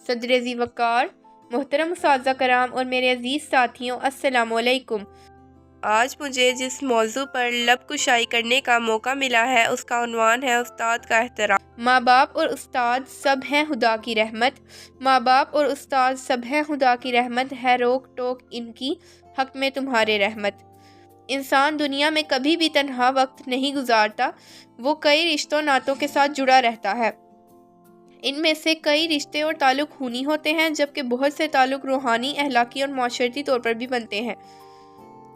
صدر ذی وقار، محترم اساتذہ کرام اور میرے عزیز ساتھیوں، السلام علیکم۔ آج مجھے جس موضوع پر لب کشائی کرنے کا موقع ملا ہے اس کا عنوان ہے استاد کا احترام۔ ماں باپ اور استاد سب ہیں خدا کی رحمت، ماں باپ اور استاد سب ہیں خدا کی رحمت، ہے روک ٹوک ان کی حق میں تمہارے رحمت۔ انسان دنیا میں کبھی بھی تنہا وقت نہیں گزارتا، وہ کئی رشتوں ناتوں کے ساتھ جڑا رہتا ہے۔ ان میں سے کئی رشتے اور تعلق خونی ہوتے ہیں، جبکہ بہت سے تعلق روحانی، اخلاقی اور معاشرتی طور پر بھی بنتے ہیں،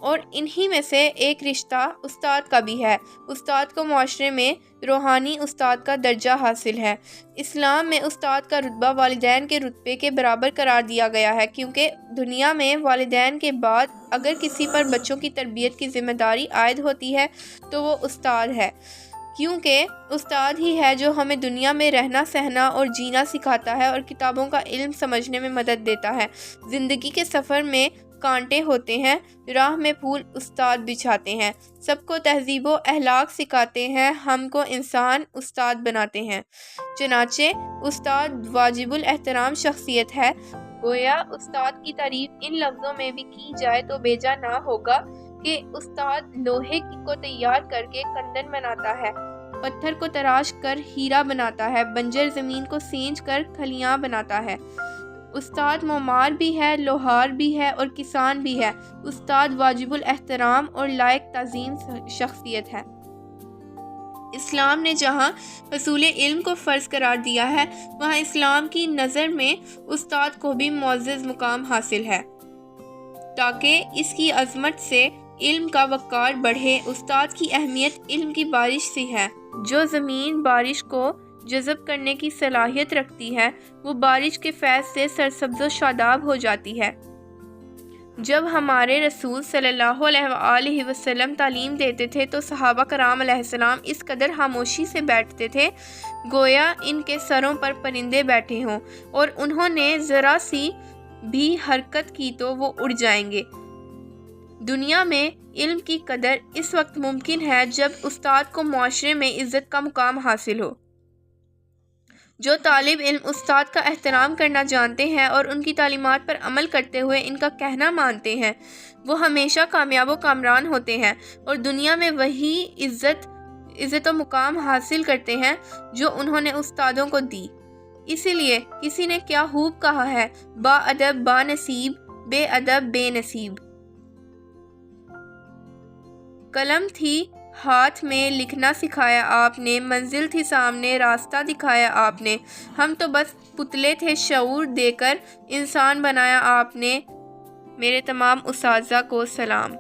اور انہی میں سے ایک رشتہ استاد کا بھی ہے۔ استاد کو معاشرے میں روحانی استاد کا درجہ حاصل ہے۔ اسلام میں استاد کا رتبہ والدین کے رتبے کے برابر قرار دیا گیا ہے، کیونکہ دنیا میں والدین کے بعد اگر کسی پر بچوں کی تربیت کی ذمہ داری عائد ہوتی ہے تو وہ استاد ہے، کیونکہ استاد ہی ہے جو ہمیں دنیا میں رہنا سہنا اور جینا سکھاتا ہے اور کتابوں کا علم سمجھنے میں مدد دیتا ہے۔ زندگی کے سفر میں کانٹے ہوتے ہیں، راہ میں پھول استاد بچھاتے ہیں، سب کو تہذیب و اخلاق سکھاتے ہیں، ہم کو انسان استاد بناتے ہیں۔ چنانچہ استاد واجب الاحترام شخصیت ہے۔ گویا استاد کی تعریف ان لفظوں میں بھی کی جائے تو بیجا نہ ہوگا کہ استاد لوہے کو تیار کر کے کندن بناتا ہے، پتھر کو تراش کر ہیرا بناتا ہے، بنجر زمین کو سینچ کر کھلیاں بناتا ہے۔ استاد معمار بھی ہے، لوہار بھی ہے اور کسان بھی ہے۔ استاد واجب الاحترام اور لائق تعظیم شخصیت ہے۔ اسلام نے جہاں حصول علم کو فرض قرار دیا ہے، وہاں اسلام کی نظر میں استاد کو بھی معزز مقام حاصل ہے، تاکہ اس کی عظمت سے علم کا وقار بڑھے۔ استاد کی اہمیت علم کی بارش سی ہے۔ جو زمین بارش کو جذب کرنے کی صلاحیت رکھتی ہے، وہ بارش کے فیض سے سرسبز و شاداب ہو جاتی ہے۔ جب ہمارے رسول صلی اللہ علیہ وآلہ وسلم تعلیم دیتے تھے تو صحابہ کرام علیہ السلام اس قدر خاموشی سے بیٹھتے تھے گویا ان کے سروں پر پرندے بیٹھے ہوں، اور انہوں نے ذرا سی بھی حرکت کی تو وہ اڑ جائیں گے۔ دنیا میں علم کی قدر اس وقت ممکن ہے جب استاد کو معاشرے میں عزت کا مقام حاصل ہو۔ جو طالب علم استاد کا احترام کرنا جانتے ہیں اور ان کی تعلیمات پر عمل کرتے ہوئے ان کا کہنا مانتے ہیں، وہ ہمیشہ کامیاب و کامران ہوتے ہیں اور دنیا میں وہی عزت و مقام حاصل کرتے ہیں جو انہوں نے استادوں کو دی۔ اسی لیے کسی نے کیا خوب کہا ہے، با ادب با نصیب، بے ادب بے نصیب۔ قلم تھی ہاتھ میں لکھنا سکھایا آپ نے، منزل تھی سامنے راستہ دکھایا آپ نے، ہم تو بس پتلے تھے شعور دے کر انسان بنایا آپ نے۔ میرے تمام اساتذہ کو سلام۔